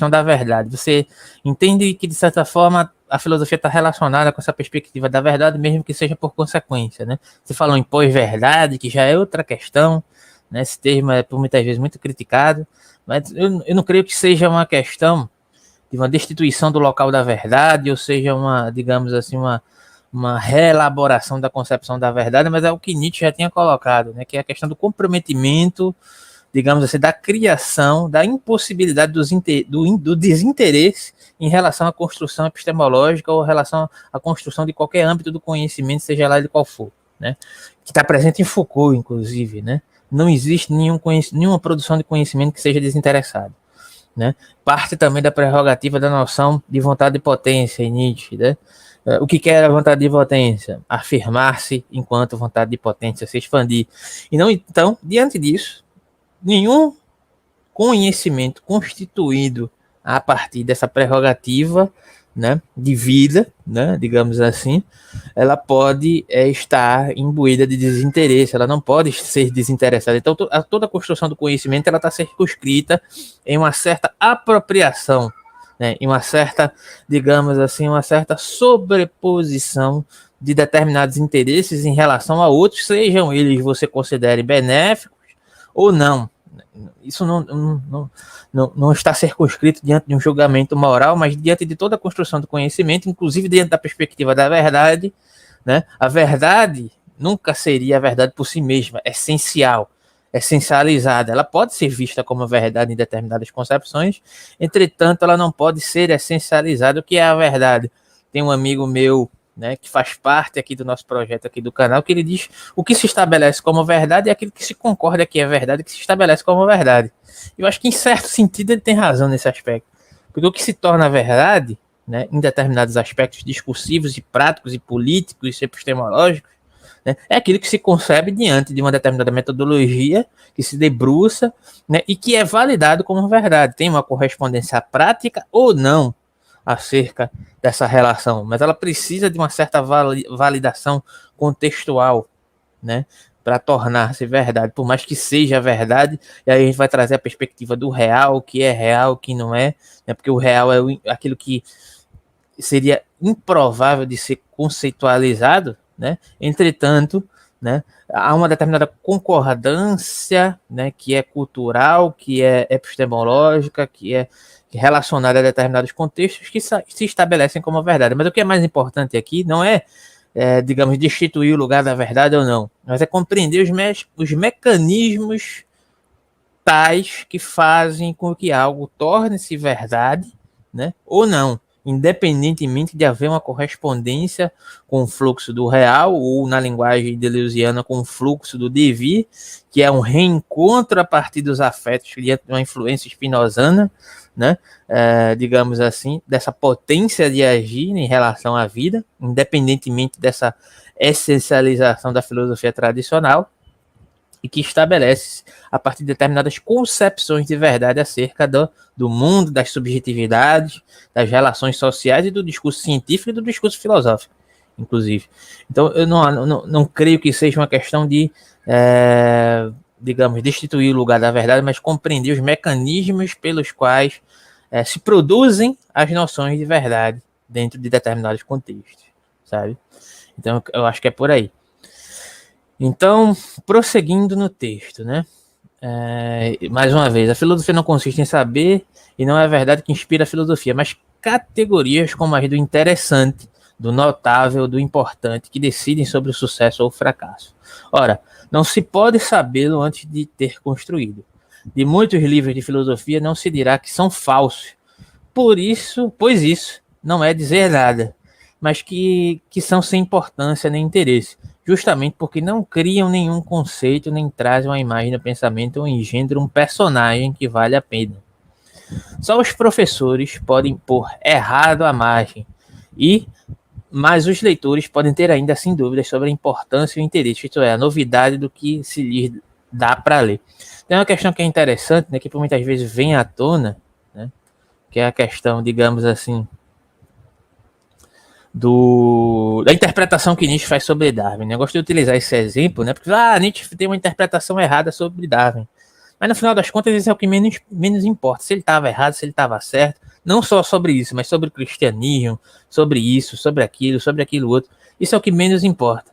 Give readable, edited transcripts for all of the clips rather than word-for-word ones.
da verdade. Você entende que, de certa forma, a filosofia está relacionada com essa perspectiva da verdade, mesmo que seja por consequência, né? Você falou em pós-verdade, que já é outra questão, né? Esse termo é, por muitas vezes, muito criticado, mas eu não creio que seja uma questão de uma destituição do local da verdade, ou seja, uma, digamos assim, uma reelaboração da concepção da verdade, mas é o que Nietzsche já tinha colocado, né? Que é a questão do comprometimento, digamos assim, da criação, da impossibilidade do desinteresse em relação à construção epistemológica ou em relação à construção de qualquer âmbito do conhecimento, seja lá de qual for, né? Que está presente em Foucault, inclusive, né? Não existe nenhuma produção de conhecimento que seja desinteressada, né? Parte também da prerrogativa da noção de vontade de potência em Nietzsche, né? O que quer a vontade de potência? Afirmar-se enquanto vontade de potência, se expandir. E não, então, diante disso, nenhum conhecimento constituído a partir dessa prerrogativa, né, de vida, né, digamos assim, ela pode estar imbuída de desinteresse, ela não pode ser desinteressada. Então, toda a construção do conhecimento ela está circunscrita em uma certa apropriação, né, em uma certa, digamos assim, uma certa sobreposição de determinados interesses em relação a outros, sejam eles você considere benéficos ou não. Isso não está circunscrito diante de um julgamento moral, mas diante de toda a construção do conhecimento, inclusive dentro da perspectiva da verdade, né? A verdade nunca seria a verdade por si mesma, essencial, essencializada. Ela pode ser vista como verdade em determinadas concepções, entretanto, ela não pode ser essencializada. O que é a verdade? Tem um amigo meu, né, que faz parte aqui do nosso projeto aqui do canal, que ele diz o que se estabelece como verdade é aquilo que se concorda que é verdade, que se estabelece como verdade. Eu acho que em certo sentido ele tem razão nesse aspecto, porque o que se torna verdade, né, em determinados aspectos discursivos e práticos e políticos e epistemológicos, né, é aquilo que se concebe diante de uma determinada metodologia que se debruça, né, e que é validado como verdade. Tem uma correspondência prática ou não acerca dessa relação, mas ela precisa de uma certa validação contextual, né, para tornar-se verdade, por mais que seja verdade. E aí a gente vai trazer a perspectiva do real, o que é real, o que não é, né, porque o real é aquilo que seria improvável de ser conceitualizado, né? Entretanto, né, há uma determinada concordância, né, que é cultural, que é epistemológica, que é relacionada a determinados contextos que se estabelecem como verdade. Mas o que é mais importante aqui não é, digamos, destituir o lugar da verdade ou não, mas é compreender os mecanismos tais que fazem com que algo torne-se verdade, né, ou não, independentemente de haver uma correspondência com o fluxo do real, ou na linguagem deleuziana com o fluxo do devir, que é um reencontro a partir dos afetos, diante de uma influência spinozana, né, digamos assim, dessa potência de agir em relação à vida, independentemente dessa essencialização da filosofia tradicional, e que estabelece a partir de determinadas concepções de verdade acerca do mundo, das subjetividades, das relações sociais e do discurso científico e do discurso filosófico, inclusive. Então, eu não creio que seja uma questão de, digamos, destituir o lugar da verdade, mas compreender os mecanismos pelos quais se produzem as noções de verdade dentro de determinados contextos, sabe? Então, eu acho que é por aí. Então, prosseguindo no texto, né? Mais uma vez, a filosofia não consiste em saber e não é a verdade que inspira a filosofia, mas categorias como as do interessante, do notável, do importante, que decidem sobre o sucesso ou o fracasso. Ora, não se pode sabê-lo antes de ter construído. De muitos livros de filosofia não se dirá que são falsos, pois isso não é dizer nada, mas que são sem importância nem interesse, justamente porque não criam nenhum conceito, nem trazem uma imagem no pensamento ou engendram um personagem que vale a pena. Só os professores podem pôr errado a margem, mas os leitores podem ter ainda assim dúvidas sobre a importância e o interesse, isto é, a novidade do que se lhes dá para ler. Tem uma questão que é interessante, né, que por muitas vezes vem à tona, né, que é a questão, digamos assim, da interpretação que Nietzsche faz sobre Darwin. Eu gosto de utilizar esse exemplo, né? Porque Nietzsche tem uma interpretação errada sobre Darwin. Mas no final das contas, isso é o que menos importa. Se ele estava errado, se ele estava certo. Não só sobre isso, mas sobre o cristianismo, sobre isso, sobre aquilo outro. Isso é o que menos importa.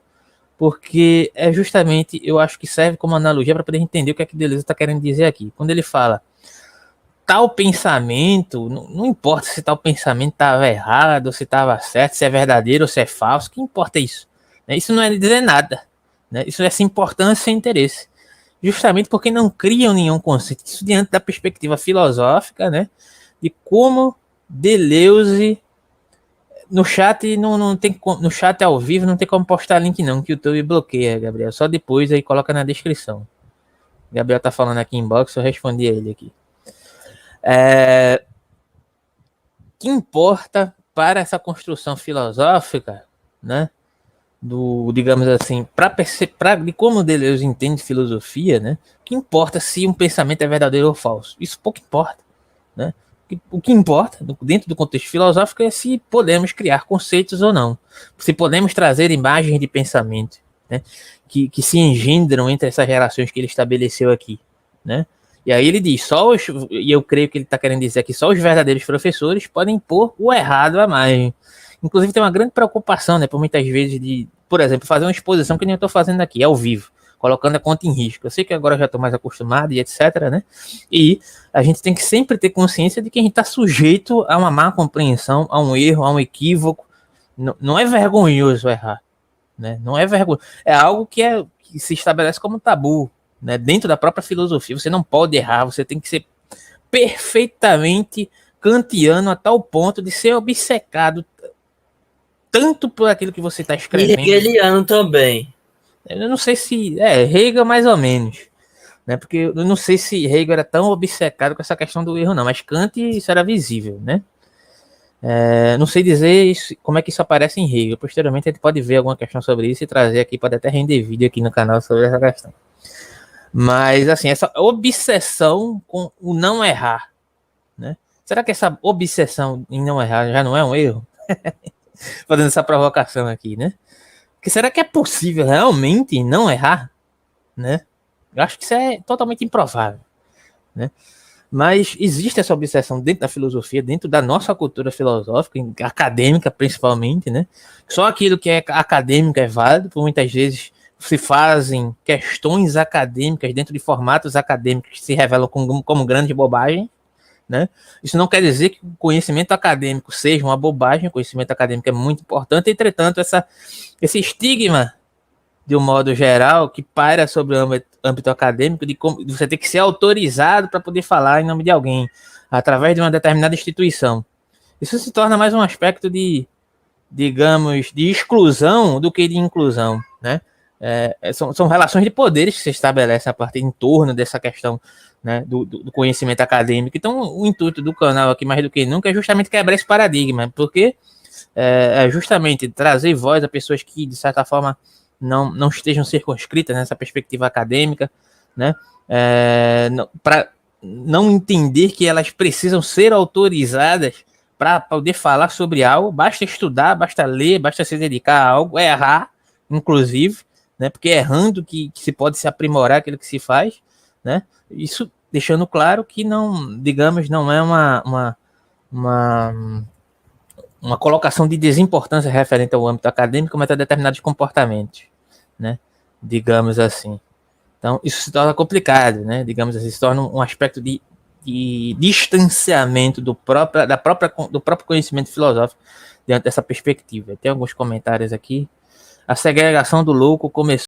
Porque é justamente, eu acho que serve como analogia para poder entender o que é que Deleuze está querendo dizer aqui. Quando ele fala tal pensamento, não importa se tal pensamento estava errado, se estava certo, se é verdadeiro ou se é falso, o que importa é isso? Isso não é dizer nada. Isso é sem importância, sem interesse. Justamente porque não criam nenhum conceito. Isso diante da perspectiva filosófica, de como Deleuze no chat não tem no chat ao vivo não tem como postar link não, que o YouTube bloqueia, Gabriel. Só depois aí coloca na descrição. Gabriel tá falando aqui em inbox, eu respondi a ele aqui. Que importa para essa construção filosófica, digamos assim, de como Deleuze entende filosofia, que importa se um pensamento é verdadeiro ou falso? Isso pouco importa, O que importa, dentro do contexto filosófico, é se podemos criar conceitos ou não. Se podemos trazer imagens de pensamento, que se engendram entre essas relações que ele estabeleceu aqui, E aí ele diz, e eu creio que ele está querendo dizer que só os verdadeiros professores podem pôr o errado à margem. Inclusive tem uma grande preocupação, por muitas vezes, por exemplo, fazer uma exposição que nem eu estou fazendo aqui, ao vivo, colocando a conta em risco. Eu sei que agora eu já estou mais acostumado e etc, E a gente tem que sempre ter consciência de que a gente está sujeito a uma má compreensão, a um erro, a um equívoco. Não é vergonhoso errar, Não é vergonhoso. É algo que se estabelece como tabu, Dentro da própria filosofia. Você não pode errar, você tem que ser perfeitamente kantiano a tal ponto de ser obcecado tanto por aquilo que você está escrevendo. E hegeliano também. Eu não sei se... Hegel mais ou menos. Porque eu não sei se Hegel era tão obcecado com essa questão do erro, não. Mas Kant, isso era visível, não sei dizer isso, como é que isso aparece em Hegel. Posteriormente, a gente pode ver alguma questão sobre isso e trazer aqui, pode até render vídeo aqui no canal sobre essa questão. Mas, assim, essa obsessão com o não errar, Será que essa obsessão em não errar já não é um erro? Fazendo essa provocação aqui, Porque será que é possível realmente não errar? Eu acho que isso é totalmente improvável, Mas existe essa obsessão dentro da filosofia, dentro da nossa cultura filosófica, acadêmica principalmente, Só aquilo que é acadêmico é válido, por muitas vezes se fazem questões acadêmicas dentro de formatos acadêmicos que se revelam como grande bobagem, Isso não quer dizer que o conhecimento acadêmico seja uma bobagem, o conhecimento acadêmico é muito importante, entretanto, esse estigma, de um modo geral, que paira sobre o âmbito acadêmico, de você ter que ser autorizado para poder falar em nome de alguém, através de uma determinada instituição. Isso se torna mais um aspecto digamos, de exclusão do que de inclusão, são relações de poderes que se estabelecem a partir em torno dessa questão, do conhecimento acadêmico. Então, o intuito do canal aqui, mais do que nunca, é justamente quebrar esse paradigma, porque é justamente trazer voz a pessoas que, de certa forma, não estejam circunscritas nessa perspectiva acadêmica, para não entender que elas precisam ser autorizadas para poder falar sobre algo. Basta estudar, basta ler, basta se dedicar a algo, errar, inclusive, porque é errando que se pode se aprimorar aquilo que se faz, Isso deixando claro que não, digamos, não é uma colocação de desimportância referente ao âmbito acadêmico, mas a determinados comportamentos, digamos assim. Então, isso se torna complicado, digamos assim, se torna um aspecto de distanciamento do próprio conhecimento filosófico diante dessa perspectiva. Tem alguns comentários aqui. A segregação do louco começou